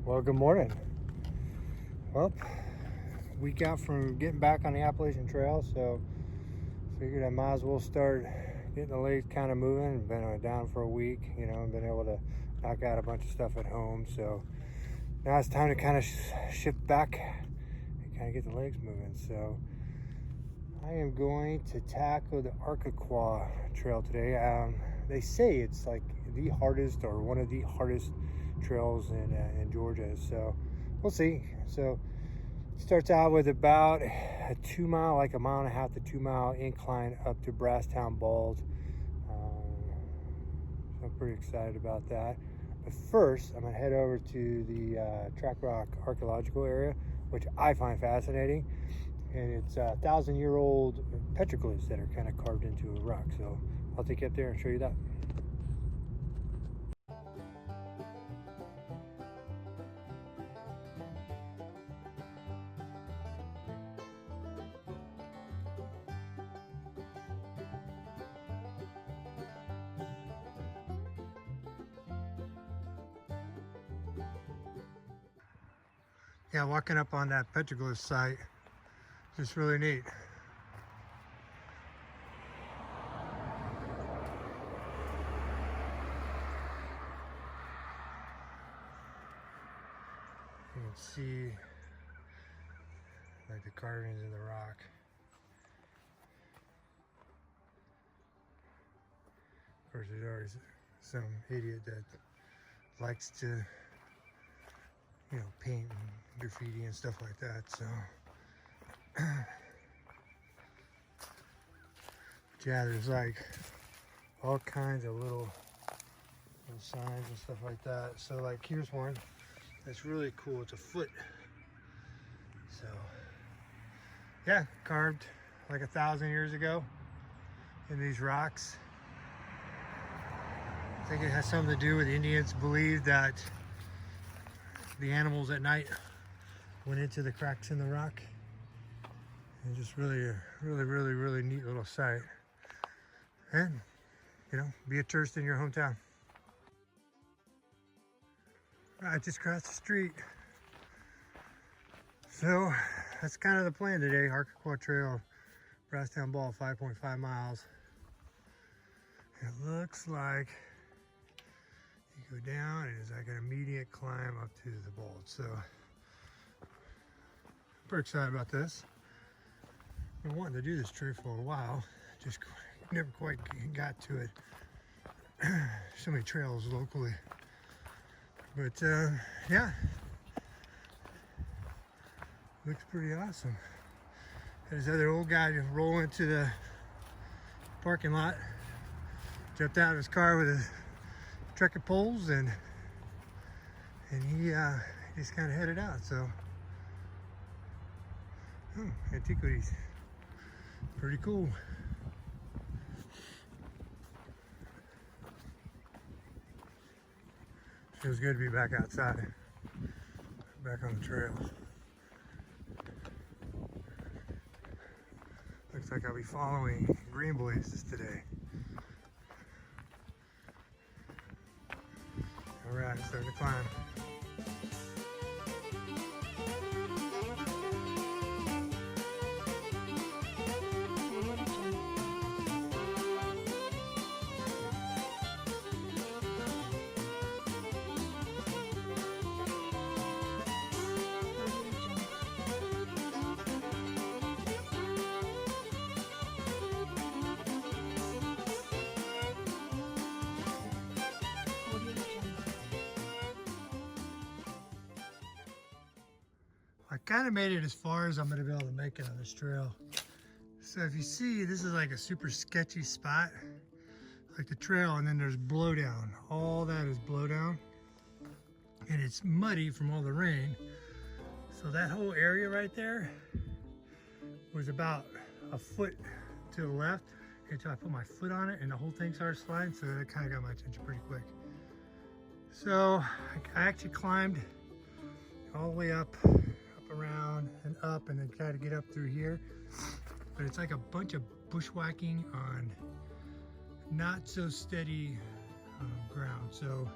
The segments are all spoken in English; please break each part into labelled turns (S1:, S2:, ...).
S1: Well, good morning. Well, week out from getting back on the Appalachian Trail, so figured I might as well start getting the legs kind of moving. Been down for a week, you know, and been able to knock out a bunch of stuff at home. So now it's time to kind of shift back and kind of get the legs moving. So I am going to tackle the Arkaquah Trail today. They say it's like the hardest or one of the hardest trails in Georgia, so we'll see. So it starts out with about a 2 mile, like a mile and a half to 2 mile incline up to Brasstown Bald. So I'm pretty excited about that. But first, I'm gonna head over to the Track Rock archaeological area, which I find fascinating. And it's 1,000-year-old petroglyphs that are kind of carved into a rock. So I'll take you up there and show you that. Yeah, walking up on that petroglyph site is really neat. You can see like the carvings in the rock. Of course, there's always some idiot that likes to, you know, paint and graffiti and stuff like that. So, but yeah, there's like all kinds of little signs and stuff like that. So, like, here's one that's really cool. It's a foot. So, yeah, carved like 1,000 years ago in these rocks. I think it has something to do with Indians believed that the animals at night went into the cracks in the rock. And just really a really neat little site. And, you know, be a tourist in your hometown. I just crossed the street. So that's kind of the plan today. Arkaquah Trail, Brasstown Ball, 5.5 miles. It looks like you go down and it's like an immediate climb up to the bald. So I'm pretty excited about this. I've been wanting to do this trail for a while, just never quite got to it. So many trails locally, but yeah, looks pretty awesome. There's other old guy just roll into the parking lot, jumped out of his car with a truck of poles, and he just kind of headed out. So antiquities, pretty cool. Feels good to be back outside, back on the trail. Looks like I'll be following green blazes today. All right, starting to climb. I kind of made it as far as I'm going to be able to make it on this trail. So if you see, this is like a super sketchy spot, like the trail, and then there's blowdown. All that is blowdown, and it's muddy from all the rain. So that whole area right there was about a foot to the left until I put my foot on it and the whole thing started sliding. So that kind of got my attention pretty quick. So I actually climbed all the way up around and up, and then try to get up through here. But it's like a bunch of bushwhacking on not so steady ground. So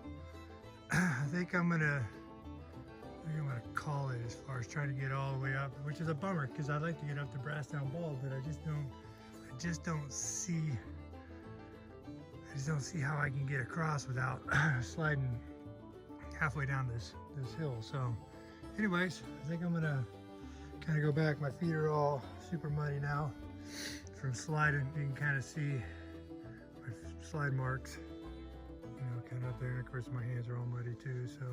S1: I think I'm gonna I think I'm gonna call it as far as trying to get all the way up, which is a bummer because I'd like to get up to Brasstown Bald, but I just don't see how I can get across without sliding halfway down this hill. So anyways, I think I'm gonna kind of go back. My feet are all super muddy now from sliding. You can kind of see my slide marks, you know, kind of up there. And of course my hands are all muddy too. So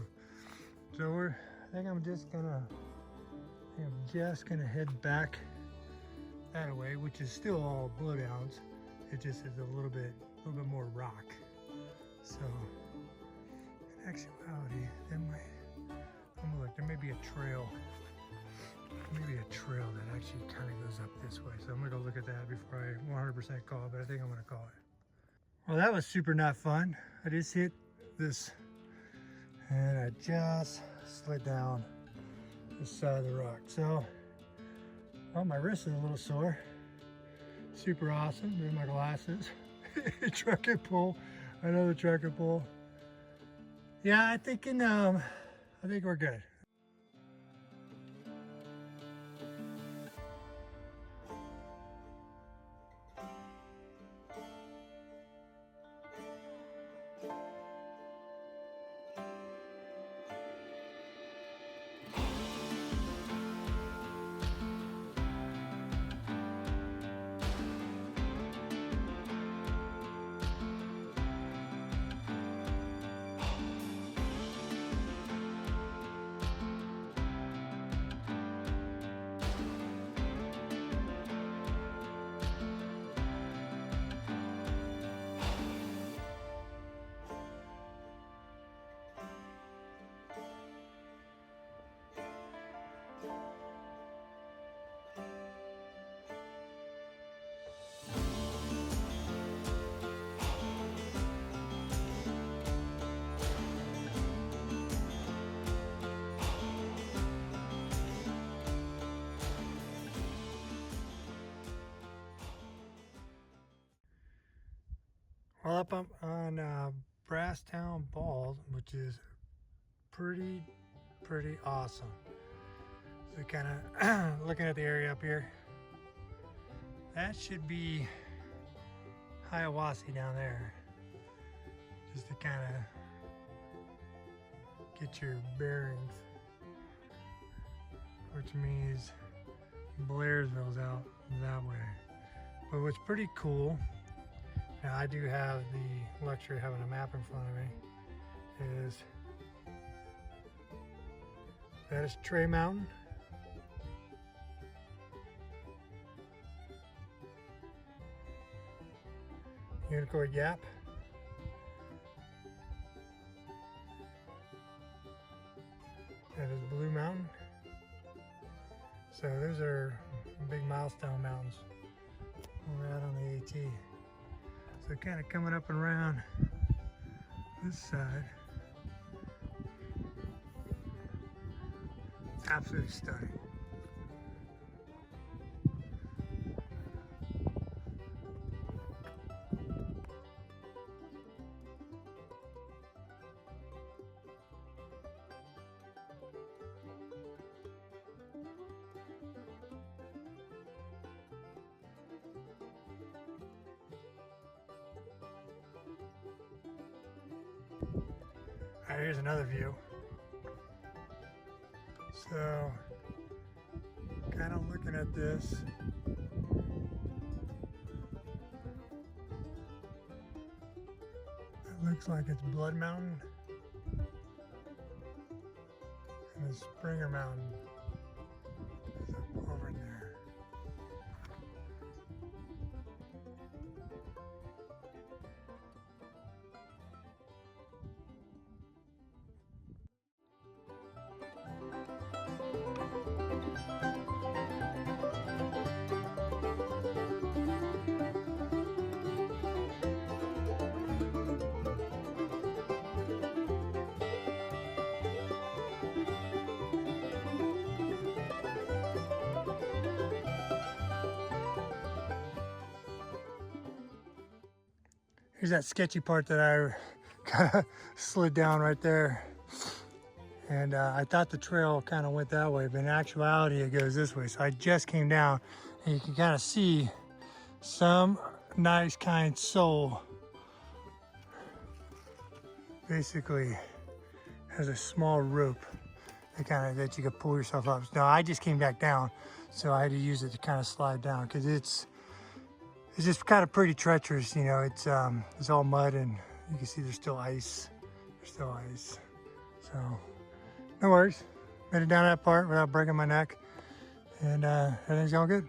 S1: I think I'm just gonna head back that way, which is still all blowdowns. It just is a little bit more rock. So in actuality, there may be a trail. Maybe a trail that actually kind of goes up this way. So I'm gonna go look at that before I 100% call it, but I think I'm gonna call it. Well, that was super not fun. I just hit this and I just slid down the side of the rock. So, well, my wrist is a little sore. Super awesome. There's my glasses. Truck and pull. Another truck and pull. Yeah, I think we're good. Well, up on Brasstown Bald, which is pretty awesome. So kind of looking at the area up here, that should be Hiawassee down there, just to kind of get your bearings, which means Blairsville's out that way. But what's pretty cool, now I do have the luxury of having a map in front of me, is that is Tray Mountain. Unicoi Gap. That is Blue Mountain. So those are big milestone mountains we're out on the AT. So kind of coming up and around this side. Absolutely stunning. All right, here's another view. So, kind of looking at this. It looks like it's Blood Mountain and the Springer Mountain is up over in there. Here's that sketchy part that I kind of slid down right there. And I thought the trail kind of went that way, but in actuality it goes this way. So I just came down and you can kind of see some nice kind soul basically has a small rope that you could pull yourself up. Now I just came back down, so I had to use it to kind of slide down because it's just kind of pretty treacherous, you know. It's all mud and you can see there's still ice. There's still ice. So no worries. Made it down that part without breaking my neck, and everything's going good.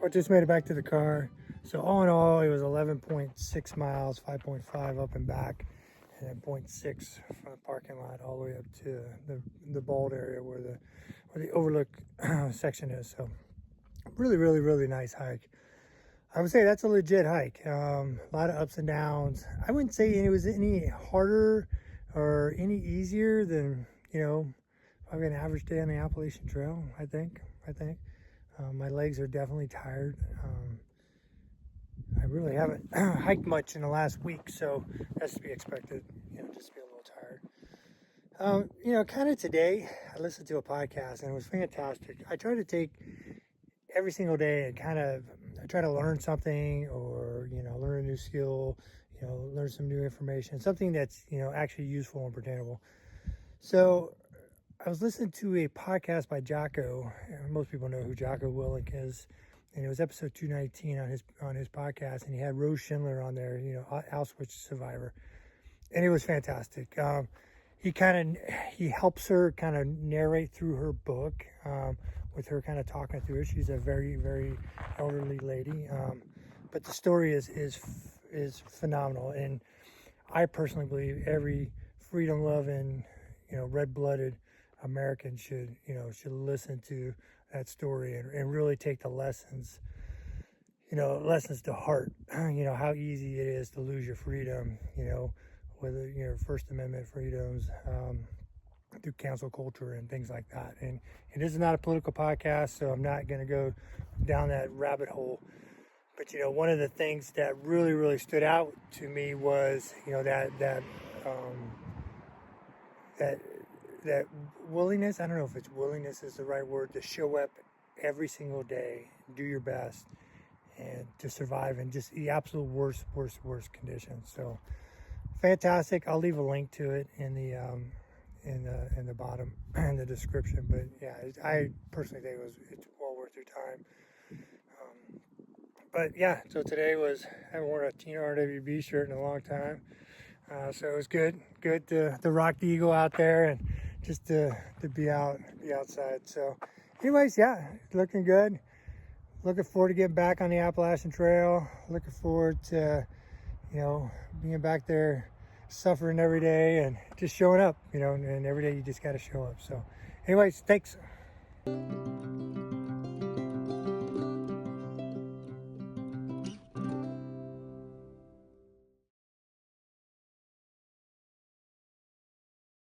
S1: Well, just made it back to the car. So all in all, it was 11.6 miles, 5.5 up and back, and then 0.6 from the parking lot all the way up to the bald area where the overlook section is. So really nice hike. I would say that's a legit hike. A lot of ups and downs. I wouldn't say it was any harder or any easier than, you know, probably an average day on the Appalachian Trail, I think. My legs are definitely tired. I really haven't hiked much in the last week, so that's to be expected, you know, just to be a little tired. You know, kind of today, I listened to a podcast and it was fantastic. I try to take every single day and I try to learn something, or, you know, learn a new skill, you know, learn some new information, something that's, you know, actually useful and pertainable. So I was listening to a podcast by Jocko, and most people know who Jocko Willink is, and it was episode 219 on his podcast, and he had Rose Schindler on there, you know, Auschwitz survivor, and it was fantastic. He helps her kind of narrate through her book, with her kind of talking through it. She's a very elderly lady, but the story is phenomenal, and I personally believe every freedom-loving, you know, red-blooded American should listen to that story and really take the lessons to heart. You know, how easy it is to lose your freedom, you know, whether, you know, First Amendment freedoms, through cancel culture and things like that. And this is not a political podcast, so I'm not going to go down that rabbit hole. But, you know, one of the things that really stood out to me was, you know, that willingness, I don't know if it's willingness is the right word, to show up every single day, do your best, and to survive in just the absolute worst conditions. So fantastic. I'll leave a link to it in the bottom in the description. But yeah, I personally think it's well worth your time. But yeah, so today I haven't worn a Teen RWB shirt in a long time. So it was good to rock the eagle out there and just to be outside. So anyways, yeah, looking good. Looking forward to getting back on the Appalachian Trail. Looking forward to, you know, being back there, suffering every day and just showing up, you know, and every day you just got to show up. So anyways, thanks.